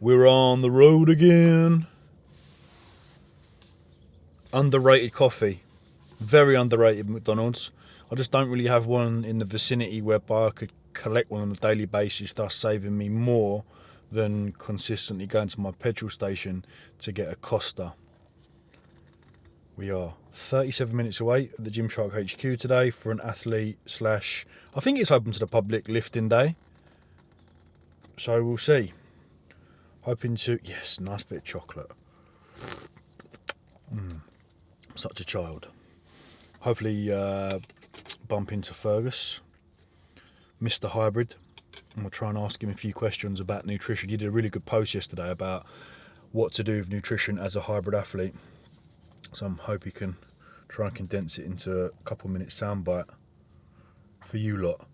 We're on the road again. Underrated coffee. Very underrated McDonald's. I just don't really have one in the vicinity whereby I could collect one on a daily basis, thus saving me more than consistently going to my petrol station to get a Costa. We are 37 minutes away at the Gymshark HQ today for an athlete / I think it's open to the public lifting day. So we'll see. Hoping to, yes, nice bit of chocolate. Such a child. Hopefully bump into Fergus, Mr. Hybrid, and we'll try and ask him a few questions about nutrition. He did a really good post yesterday about what to do with nutrition as a hybrid athlete. So I hope he can try and condense it into a couple minutes soundbite for you lot.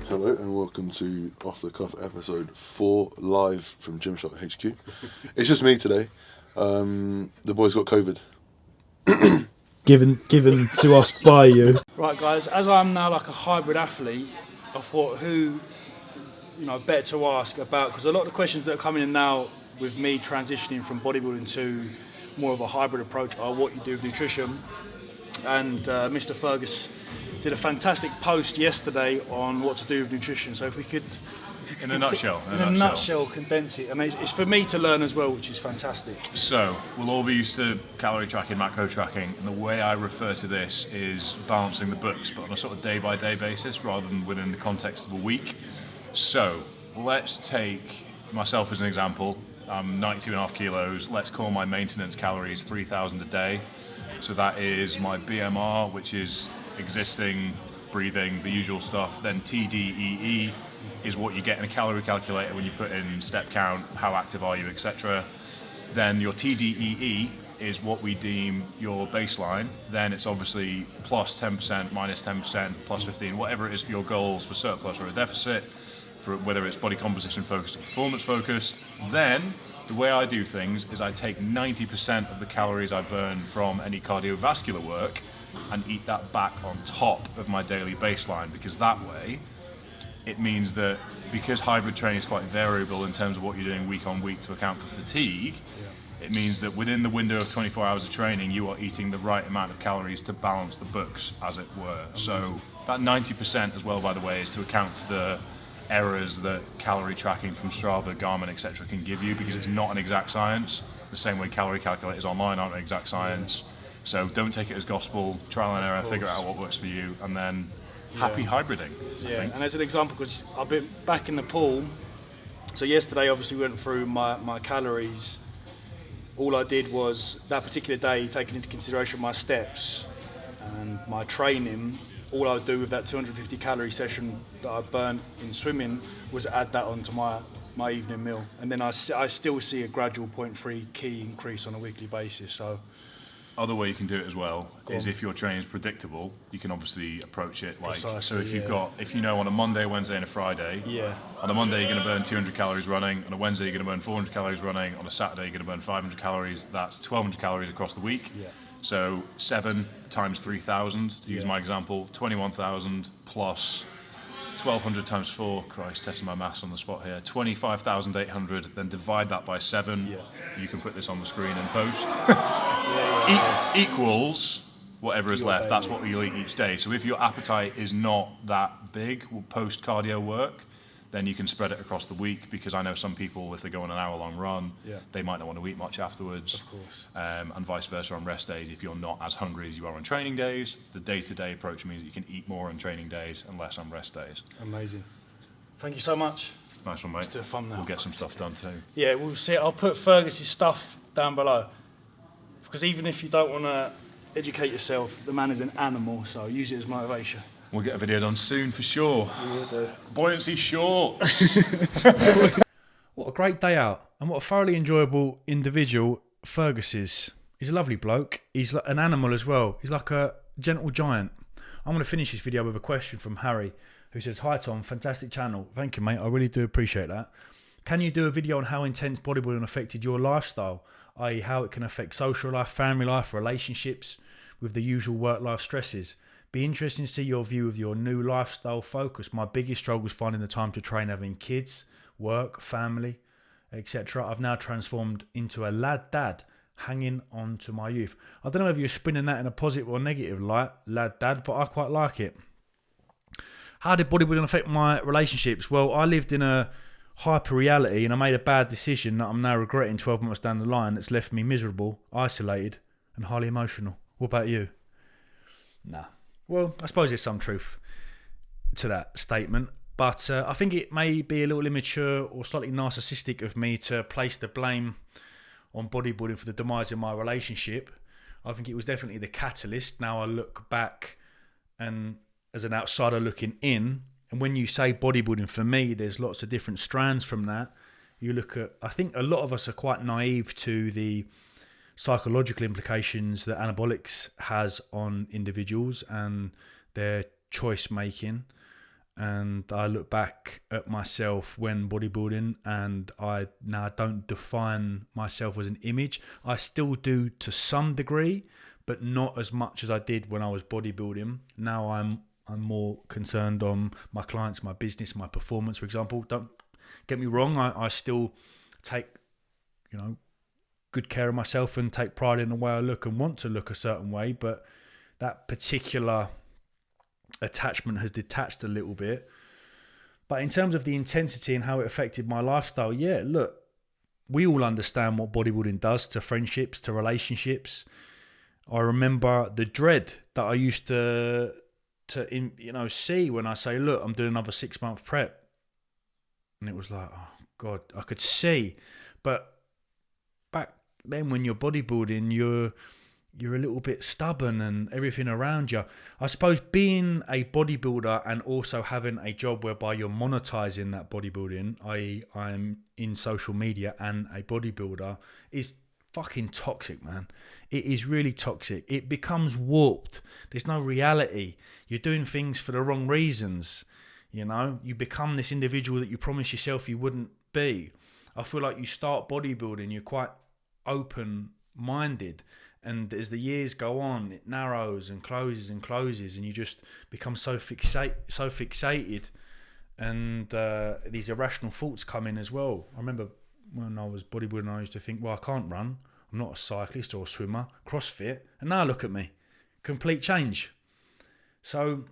Hello and welcome to Off the Cuff episode 4 live from Gymshark HQ. It's just me today. The boys got COVID. Given to us by you. Right, guys, as I'm now like a hybrid athlete, I thought who, better to ask about, because a lot of the questions that are coming in now with me transitioning from bodybuilding to more of a hybrid approach are what you do with nutrition. And Mr. Fergus did a fantastic post yesterday on what to do with nutrition. So if we could, in a nutshell, condense it. And it's for me to learn as well, which is fantastic. So we'll all be used to calorie tracking, macro tracking, and the way I refer to this is balancing the books, but on a sort of day-by-day basis rather than within the context of a week. So let's take myself as an example. I'm 92.5 kilos. Let's call my maintenance calories 3,000 a day. So that is my BMR, which is existing, breathing, the usual stuff. Then TDEE is what you get in a calorie calculator when you put in step count, how active are you, etc. Then your TDEE is what we deem your baseline. Then it's obviously plus 10%, minus 10%, plus 15, whatever it is for your goals for surplus or a deficit, for whether it's body composition focused or performance focused. Then the way I do things is I take 90% of the calories I burn from any cardiovascular work and eat that back on top of my daily baseline, because that way it means that, because hybrid training is quite variable in terms of what you're doing week on week to account for fatigue, it means that within the window of 24 hours of training you are eating the right amount of calories to balance the books, as it were. So that 90% as well, by the way, is to account for the errors that calorie tracking from Strava, Garmin, etc. can give you, because it's not an exact science. The same way calorie calculators online aren't an exact science. So don't take it as gospel, trial and error, figure out what works for you, and then happy hybriding. Yeah, and as an example, because I've been back in the pool, so yesterday obviously we went through my calories. All I did was, that particular day, taking into consideration my steps and my training, all I would do with that 250 calorie session that I burnt in swimming was add that onto my evening meal. And then I still see a gradual 0.3 key increase on a weekly basis. So, other way you can do it as well is, if your training is predictable, you can obviously approach it like, so if you've got, if you know on a Monday, Wednesday and a Friday, on a Monday you're going to burn 200 calories running, on a Wednesday you're going to burn 400 calories running, on a Saturday you're going to burn 500 calories, that's 1,200 calories across the week. So 7 times 3,000, to use my example, 21,000 plus 1,200 times 4, Christ, testing my maths on the spot here, 25,800, then divide that by 7, you can put this on the screen and post, equals whatever is left, that's what you'll eat each day. So if your appetite is not that big post cardio work, then you can spread it across the week, because I know some people, if they go on an hour-long run, they might not want to eat much afterwards. Of course. And vice versa on rest days. If you're not as hungry as you are on training days, the day-to-day approach means that you can eat more on training days and less on rest days. Amazing. Thank you so much. Nice one, mate. Let's do it fun now. We'll get some stuff done too. Yeah, we'll see. I'll put Fergus's stuff down below, because even if you don't want to educate yourself, the man is an animal, so use it as motivation. We'll get a video done soon for sure. Buoyancy short. What a great day out, and what a thoroughly enjoyable individual Fergus is. He's a lovely bloke. He's like an animal as well. He's like a gentle giant. I'm going to finish this video with a question from Harry, who says, "Hi Tom, fantastic channel." Thank you, mate. I really do appreciate that. Can you do a video on how intense bodybuilding affected your lifestyle, i.e. how it can affect social life, family life, relationships with the usual work-life stresses? Be interesting to see your view of your new lifestyle focus. My biggest struggle is finding the time to train, having kids, work, family, etc. I've now transformed into a lad dad, hanging on to my youth. I don't know if you're spinning that in a positive or negative light, lad dad, but I quite like it. How did bodybuilding affect my relationships? Well, I lived in a hyper reality and I made a bad decision that I'm now regretting 12 months down the line that's left me miserable, isolated and highly emotional. What about you? Nah. Well, I suppose there's some truth to that statement, but I think it may be a little immature or slightly narcissistic of me to place the blame on bodybuilding for the demise of my relationship. I think it was definitely the catalyst. Now I look back and as an outsider looking in, and when you say bodybuilding, for me, there's lots of different strands from that. You look at, I think a lot of us are quite naive to the psychological implications that anabolics has on individuals and their choice making. And I look back at myself when bodybuilding, and I now don't define myself as an image. I still do to some degree, but not as much as I did when I was bodybuilding. Now I'm more concerned on my clients, my business, my performance, for example. Don't get me wrong, I still take, good care of myself and take pride in the way I look and want to look a certain way, but that particular attachment has detached a little bit. But in terms of the intensity and how it affected my lifestyle, yeah, look, we all understand what bodybuilding does to friendships, to relationships. I remember the dread that I used to see when I say, look, I'm doing another 6-month prep. And it was like, oh God, I could see. But back then when you're bodybuilding, you're a little bit stubborn and everything around you. I suppose being a bodybuilder and also having a job whereby you're monetizing that bodybuilding, i.e. I'm in social media and a bodybuilder, is fucking toxic, man. It is really toxic. It becomes warped. There's no reality. You're doing things for the wrong reasons. You become this individual that you promised yourself you wouldn't be. I feel like you start bodybuilding, you're quite open-minded, and as the years go on, it narrows and closes, and you just become so fixated, and these irrational thoughts come in as well. I remember when I was bodybuilding, I used to think, well, I can't run, I'm not a cyclist or a swimmer, CrossFit, and now look at me, complete change. So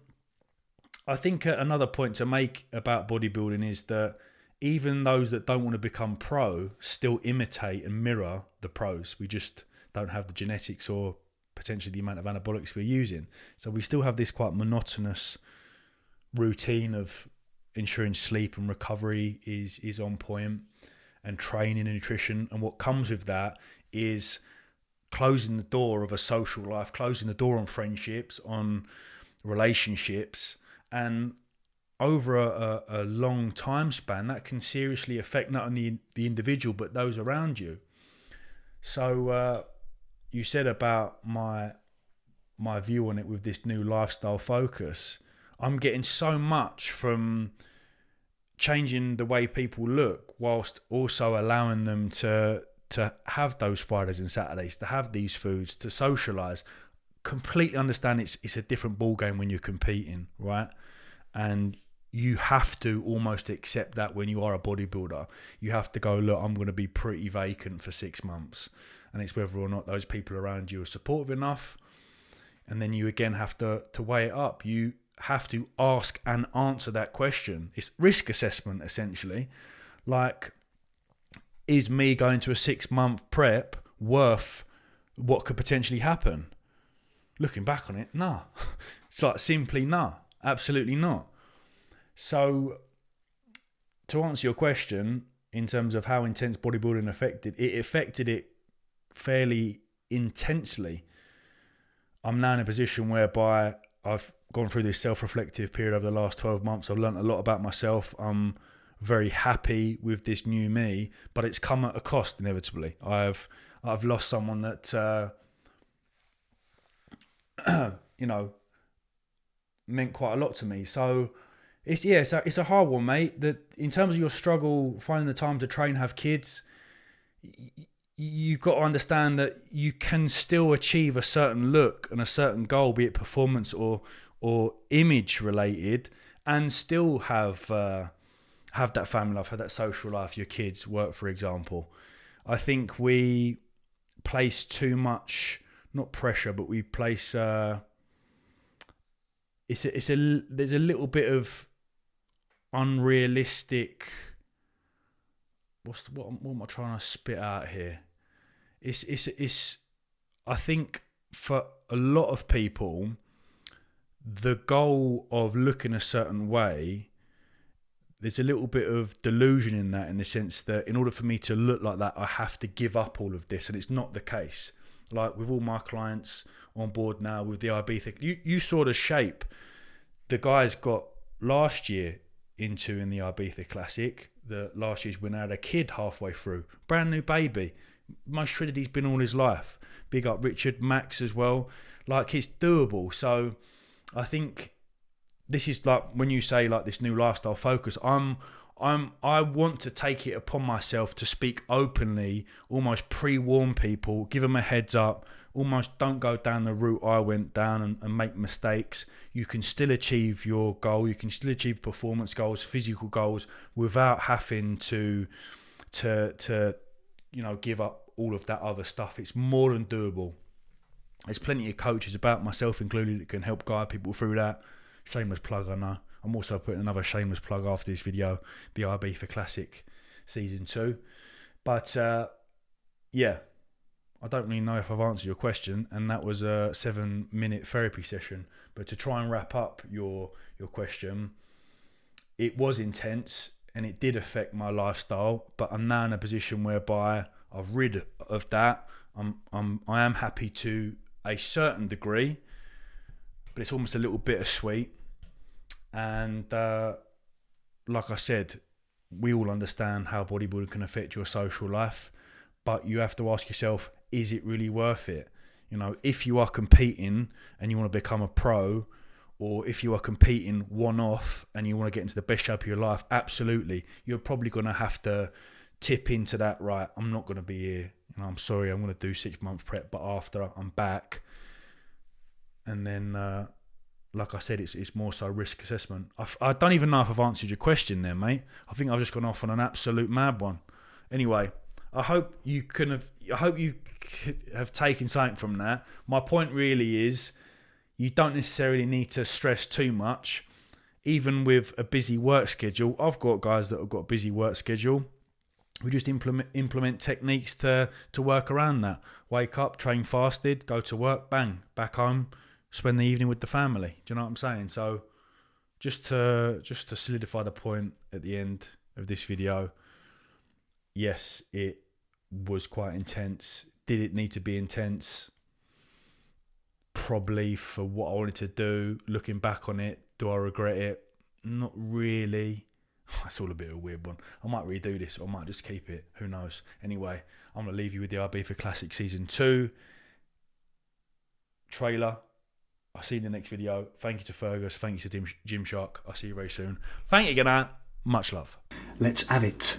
I think another point to make about bodybuilding is that even those that don't want to become pro still imitate and mirror the pros. We just don't have the genetics or potentially the amount of anabolics we're using. So we still have this quite monotonous routine of ensuring sleep and recovery is on point, and training and nutrition. And what comes with that is closing the door of a social life, closing the door on friendships, on relationships. And over a long time span, that can seriously affect not only the individual, but those around you. So you said about my view on it with this new lifestyle focus. I'm getting so much from changing the way people look whilst also allowing them to have those Fridays and Saturdays, to have these foods, to socialise. Completely understand it's a different ball game when you're competing, right? And you have to almost accept that when you are a bodybuilder. You have to go, look, I'm going to be pretty vacant for 6 months. And it's whether or not those people around you are supportive enough. And then you again have to weigh it up. You have to ask and answer that question. It's risk assessment, essentially. Like, is me going to a 6-month prep worth what could potentially happen? Looking back on it, nah. It's like simply nah. Absolutely not. So, to answer your question, in terms of how intense bodybuilding affected it fairly intensely. I'm now in a position whereby I've gone through this self-reflective period over the last 12 months. I've learned a lot about myself. I'm very happy with this new me, but it's come at a cost inevitably. I've lost someone that meant quite a lot to me. So It's a hard one, mate. That in terms of your struggle finding the time to train, have kids, you've got to understand that you can still achieve a certain look and a certain goal, be it performance or image related, and still have that family life, have that social life, your kids, work, for example. I think we place too much, not pressure, but we place there's a little bit of unrealistic. What am I trying to spit out here? It's I think for a lot of people, the goal of looking a certain way, there's a little bit of delusion in that, in the sense that in order for me to look like that, I have to give up all of this, and it's not the case. Like with all my clients on board now with the IB thing, you saw the shape the guys got last year into in the Ibiza Classic. The last year's winner had a kid halfway through, brand new baby, most shredded he's been all his life. Big up Richard, Max as well. Like, it's doable. So I think this is like when you say like this new lifestyle focus, I want to take it upon myself to speak openly, almost pre-warn people, give them a heads up, almost don't go down the route I went down and make mistakes. You can still achieve your goal. You can still achieve performance goals, physical goals, without having to give up all of that other stuff. It's more than doable. There's plenty of coaches, about myself included, that can help guide people through that. Shameless plug, I know. I'm also putting another shameless plug after this video, the Ibiza Classic Season 2. But yeah, I don't really know if I've answered your question, and that was a 7-minute therapy session. But to try and wrap up your question, it was intense and it did affect my lifestyle, but I'm now in a position whereby I've rid of that. I am happy to a certain degree, but it's almost a little bittersweet. And like I said, we all understand how bodybuilding can affect your social life, but you have to ask yourself, is it really worth it? You know, if you are competing and you want to become a pro, or if you are competing one-off and you want to get into the best shape of your life, absolutely, you're probably going to have to tip into that, right, I'm not going to be here. You know, I'm sorry, I'm going to do 6 months prep, but after I'm back. And then, like I said, it's more so risk assessment. I don't even know if I've answered your question there, mate. I think I've just gone off on an absolute mad one. Anyway, I hope you have taken something from that. My point really is, you don't necessarily need to stress too much, even with a busy work schedule. I've got guys that have got a busy work schedule. We just implement techniques to work around that. Wake up, train fasted, go to work, bang, back home, spend the evening with the family. Do you know what I'm saying? So just to solidify the point at the end of this video, yes, it was quite intense. Did it need to be intense? Probably, for what I wanted to do. Looking back on it, do I regret it? Not really. That's all a bit of a weird one. I might redo this, or I might just keep it. Who knows? Anyway, I'm going to leave you with the Ibiza Classic Season 2 trailer. I'll see you in the next video. Thank you to Fergus. Thank you to Gymshark. I'll see you very soon. Thank you again. Much love. Let's have it.